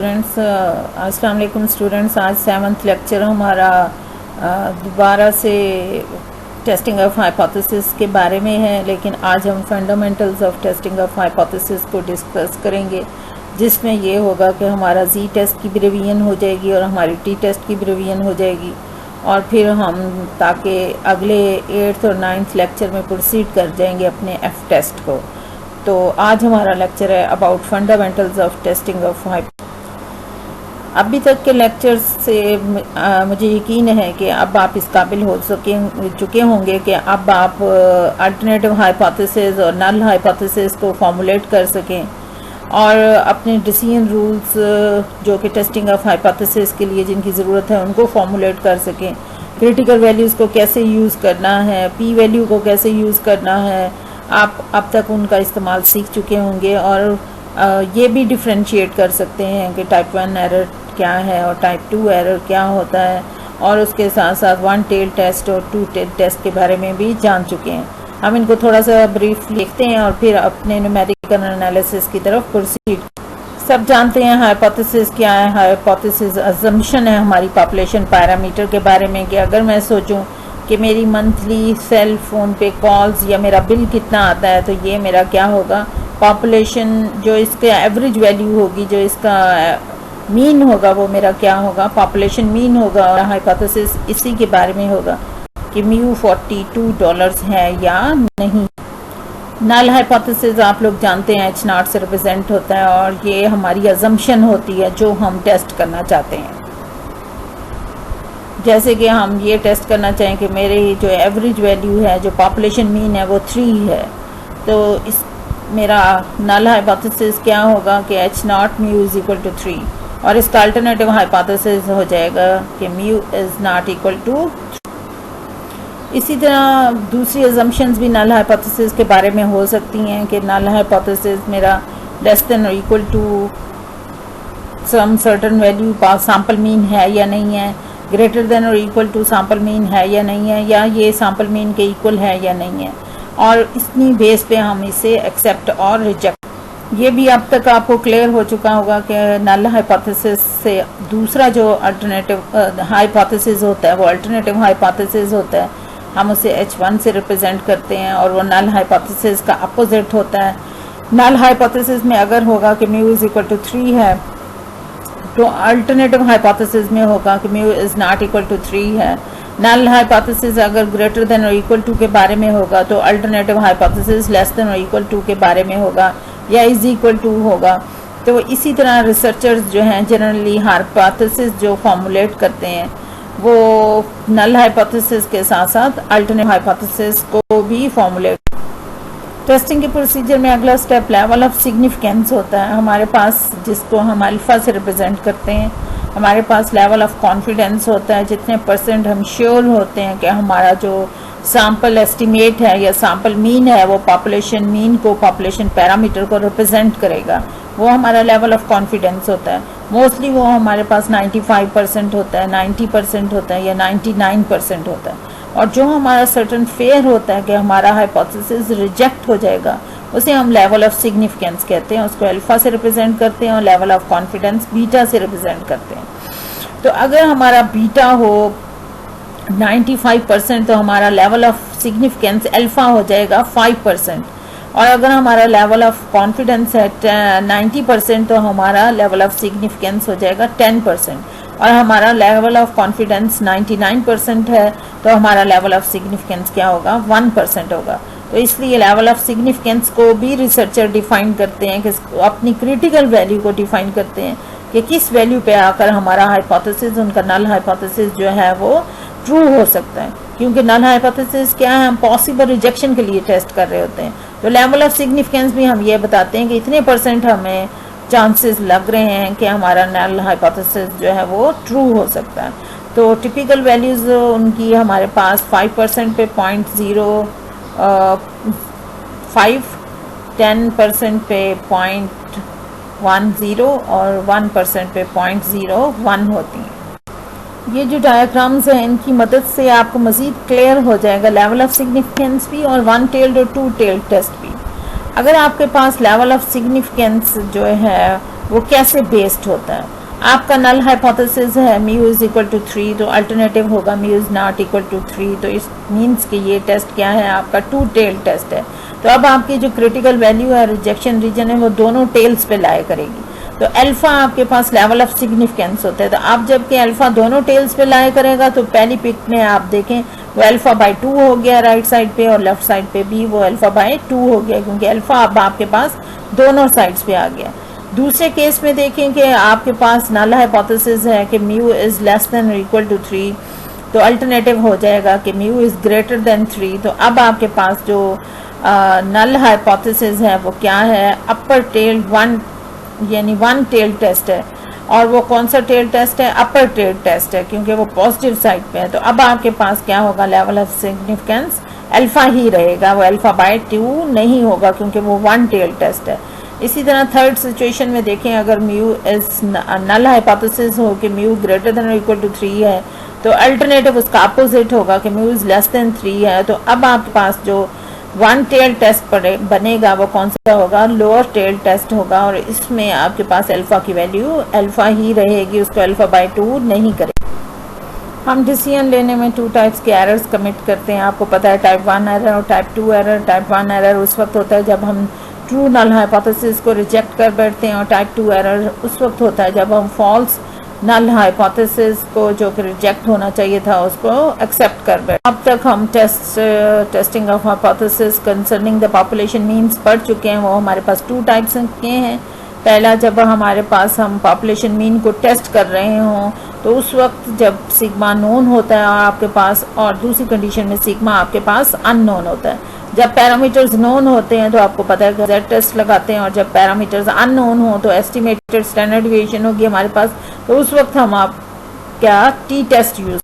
Students अस्सलाम वालेकुम students. आज 7th लेक्चर हमारा दोबारा से टेस्टिंग ऑफ हाइपोथेसिस के बारे में है, लेकिन आज हम fundamentals of testing of hypothesis को डिस्कस करेंगे, जिसमें ये होगा कि हमारा जी टेस्ट की भी रिवीजन हो जाएगी और हमारी टी टेस्ट की भी रिवीजन हो जाएगी, और फिर हम ताकि अगले 8th और 9th लेक्चर में प्रोसीड कर जाएंगे अपने एफ टेस्ट को। तो आज हमारा लेक्चर है about fundamentals of testing of अभी तक के लेक्चर्स से मुझे यकीन है कि अब आप इस काबिल हो चुके होंगे कि अब आप अल्टरनेटिव हाइपोथेसिस और नल हाइपोथेसिस को फॉर्मुलेट कर सकें और अपने डिसीजन रूल्स जो कि टेस्टिंग ऑफ हाइपोथेसिस के लिए जिनकी ज़रूरत है उनको फॉर्मुलेट कर सकें। क्रिटिकल वैल्यूज़ को कैसे यूज़ करना है, पी वैल्यू को कैसे यूज़ करना है, आप अब तक उनका इस्तेमाल सीख चुके होंगे और ये भी डिफ्रेंशिएट कर सकते हैं कि टाइप 1 एरर क्या है और टाइप 2 एरर क्या होता है, और उसके साथ साथ 1 टेल टेस्ट और 2 टेल टेस्ट के बारे में भी जान चुके हैं। हम इनको थोड़ा सा ब्रीफ लिखते हैं और फिर अपने न्यूमेरिकल एनालिसिस की तरफ प्रोसीड। सब जानते हैं हाइपोथेसिस क्या है। हाइपोथेसिस अजम्पशन है हमारी पॉपुलेशन पैरामीटर के बारे में कि अगर मैं सोचूं कि मेरी मंथली सेल फ़ोन पे कॉल्स या मेरा बिल कितना आता है, तो ये मेरा क्या होगा, पॉपुलेशन जो इसका एवरेज वैल्यू होगी, जो इसका मीन होगा, वो मेरा क्या होगा, पॉपुलेशन मीन होगा। और हाइपोथेसिस इसी के बारे में होगा कि म्यू $42 है या नहीं। नल हाइपोथेसिस आप लोग जानते हैं H0 से रिप्रेजेंट होता है और ये हमारी अजम्पशन होती है जो हम टेस्ट करना चाहते हैं। जैसे कि हम ये टेस्ट करना चाहें कि मेरी जो एवरेज वैल्यू है, जो पॉपुलेशन मीन है, वो 3 है, तो इस मेरा नल हाइपोथेसिस क्या होगा कि H0 mu is equal to 3, और इसका अल्टरनेटिव हाइपोथेसिस हो जाएगा कि mu is not equal to. इसी तरह दूसरी अजम्पशंस भी नल हाइपोथेसिस के बारे में हो सकती हैं कि नल हाइपोथेसिस मेरा लेस देन और equal to some certain value sample mean है या नहीं है, ग्रेटर देन और इक्वल टू सैंपल मीन है या नहीं है, या ये सैंपल मीन के इक्वल है या नहीं है, और इतनी बेस पे हम इसे एक्सेप्ट और रिजेक्ट। ये भी अब तक आपको क्लियर हो चुका होगा कि नल हाइपोथेसिस से दूसरा जो अल्टरनेटिव हाइपोथेसिस होता है वो अल्टरनेटिव हाइपोथेसिस होता है, हम उसे H1 से रिप्रेजेंट करते हैं, और वो नल हाइपोथेसिस का अपोजिट होता है। नल हाइपोथेसिस में अगर होगा कि म्यू इज़ इक्वल टू 3 है, तो अल्टरनेटिव हाइपोथेसिस में होगा कि mu is not equal to 3 है। नल हाइपोथेसिस अगर ग्रेटर देन और इक्वल टू के बारे में होगा, तो अल्टरनेटिव हाइपोथेसिस लेस देन और इक्वल टू के बारे में होगा या इज इक्वल टू होगा। तो इसी तरह रिसर्चर्स जो हैं जनरली हाइपोथेसिस जो फॉर्मुलेट करते हैं वो नल हाइपोथेसिस के साथ साथ अल्टरनेटिव हाइपोथेसिस को भी फॉर्मुलेट। टेस्टिंग के प्रोसीजर में अगला स्टेप लेवल ऑफ सिग्निफिकेंस होता है हमारे पास, जिसको हम अल्फा से रिप्रेजेंट करते हैं। हमारे पास लेवल ऑफ कॉन्फिडेंस होता है, जितने % हम श्योर होते हैं कि हमारा जो सैम्पल एस्टिमेट है या सैम्पल मीन है वो पॉपुलेशन मीन को, पॉपुलेशन पैरामीटर को रिप्रेजेंट करेगा, वो हमारा लेवल ऑफ कॉन्फिडेंस होता है। मोस्टली वो हमारे पास 95% होता है, 90% होता है या 99% होता है। और जो हमारा सर्टन फेयर होता है कि हमारा हाइपोथेसिस रिजेक्ट हो जाएगा, उसे हम लेवल ऑफ सिग्निफिकेंस कहते हैं। उसको अल्फा से रिप्रेजेंट करते हैं और लेवल ऑफ कॉन्फिडेंस बीटा से रिप्रेजेंट करते हैं। तो अगर हमारा बीटा हो 95%, तो हमारा लेवल ऑफ सिग्निफिकेंस अल्फा हो जाएगा 5%, और अगर हमारा लेवल ऑफ कॉन्फिडेंस है 90%, तो हमारा लेवल ऑफ सिग्निफिकेंस हो जाएगा 10%, और हमारा लेवल ऑफ कॉन्फिडेंस 99% है, तो हमारा लेवल ऑफ सिग्निफिकेंस क्या होगा, 1% होगा। तो इसलिए लेवल ऑफ सिग्निफिकेंस को भी रिसर्चर डिफाइन करते हैं, कि अपनी क्रिटिकल वैल्यू को डिफाइन करते हैं कि किस वैल्यू पे आकर हमारा हाइपोथेसिस, उनका नल हाइपोथेसिस जो है वो ट्रू हो सकता है। क्योंकि नल हाइपोथेसिस क्या है, हम पॉसिबल रिजेक्शन के लिए टेस्ट कर रहे होते हैं। तो लेवल ऑफ सिग्निफिकेंस भी हम ये बताते हैं कि इतने % हमें चांसेस लग रहे हैं कि हमारा नल हाइपोथेसिस जो है वो ट्रू हो सकता है। तो टिपिकल वैल्यूज़ उनकी हमारे पास 5% पे 0.05, 10% पे 0.10 और 1% पे 0.01 होती हैं। ये जो डायग्राम्स हैं इनकी मदद से आपको मज़ीद क्लियर हो जाएगा लेवल ऑफ सिग्निफिकेंस भी और 1 टेल्ड और 2 टेल्ड टेस्ट भी। अगर आपके पास लेवल ऑफ सिग्निफिकेंस जो है वो कैसे बेस्ड होता है। आपका नल हाइपोथेसिस है म्यू इज इक्वल टू 3, तो अल्टरनेटिव होगा mu is not equal to 3। तो इस मीन्स कि ये टेस्ट क्या है, आपका टू टेल टेस्ट है। तो अब आपकी जो क्रिटिकल वैल्यू है, रिजेक्शन रीजन है, वो दोनों टेल्स पे लाया करेगी। तो अल्फा आपके पास लेवल ऑफ सिग्निफिकेंस होता है। तो आप जबकि अल्फा दोनों टेल्स पे लाया करेगा, तो पहली पिक में आप देखें वो अल्फा बाई 2 हो गया राइट साइड पे, और लेफ्ट साइड पे भी वो अल्फा बाई 2 हो गया, क्योंकि अल्फा अब आपके पास दोनों साइड्स पे आ गया। दूसरे केस में देखें कि आपके पास नल हाइपोथेसिस है कि mu is less than equal to 3, तो अल्टरनेटिव हो जाएगा कि म्यू इज ग्रेटर देन 3। तो अब आपके पास जो नल हाइपोथेसिस है वो क्या है, अपर टेल 1 यानी 1 टेल टेस्ट है। और वो कौन सा टेल टेस्ट है, अपर टेल टेस्ट है, क्योंकि वो पॉजिटिव साइड पे है। तो अब आपके पास क्या होगा, लेवल ऑफ सिग्निफिकेंस अल्फा ही रहेगा, वो अल्फा बाय 2 नहीं होगा, क्योंकि वो 1 टेल टेस्ट है। इसी तरह थर्ड सिचुएशन में देखें, अगर म्यू इज नल हाइपोथेसिस हो कि mu greater than equal to 3 है, तो अल्टरनेटिव उसका अपोजिट होगा कि म्यू इज लेस देन 3 है। तो अब आपके पास जो 1 टेल टेस्ट बनेगा वो कौन सा होगा, लोअर टेल टेस्ट होगा, और इसमें आपके पास अल्फा की वैल्यू अल्फा ही रहेगी, उसको अल्फा बाय 2 नहीं करेगा। हम डिसीजन लेने में 2 टाइप्स के एरर्स कमिट करते हैं। आपको पता है टाइप 1 एरर और टाइप 2 एरर। टाइप 1 एरर उस वक्त होता है जब हम ट्रू नल हाइपोथेसिस को रिजेक्ट कर बैठते हैं, और टाइप 2 एरर उस वक्त होता है जब हम फॉल्स नल हाइपोथेसिस को जो कि रिजेक्ट होना चाहिए था उसको एक्सेप्ट कर बैठे। अब तक हम testing of hypothesis concerning the population means पढ़ चुके हैं। वो हमारे पास 2 टाइप्स के हैं। पहला, जब हमारे पास हम पॉपुलेशन मीन को टेस्ट कर रहे हों, तो उस वक्त जब सिग्मा नोन होता है आपके पास, और दूसरी कंडीशन में सिग्मा आपके पास अननोन होता है। जब पैरामीटर्स नोन होते हैं तो आपको पता है कि Z टेस्ट लगाते हैं, और जब पैरामीटर्स अननोन हो तो एस्टिमेटेड स्टैंडर्ड डेविएशन होगी हमारे पास, तो उस वक्त हम आप क्या T टेस्ट यूज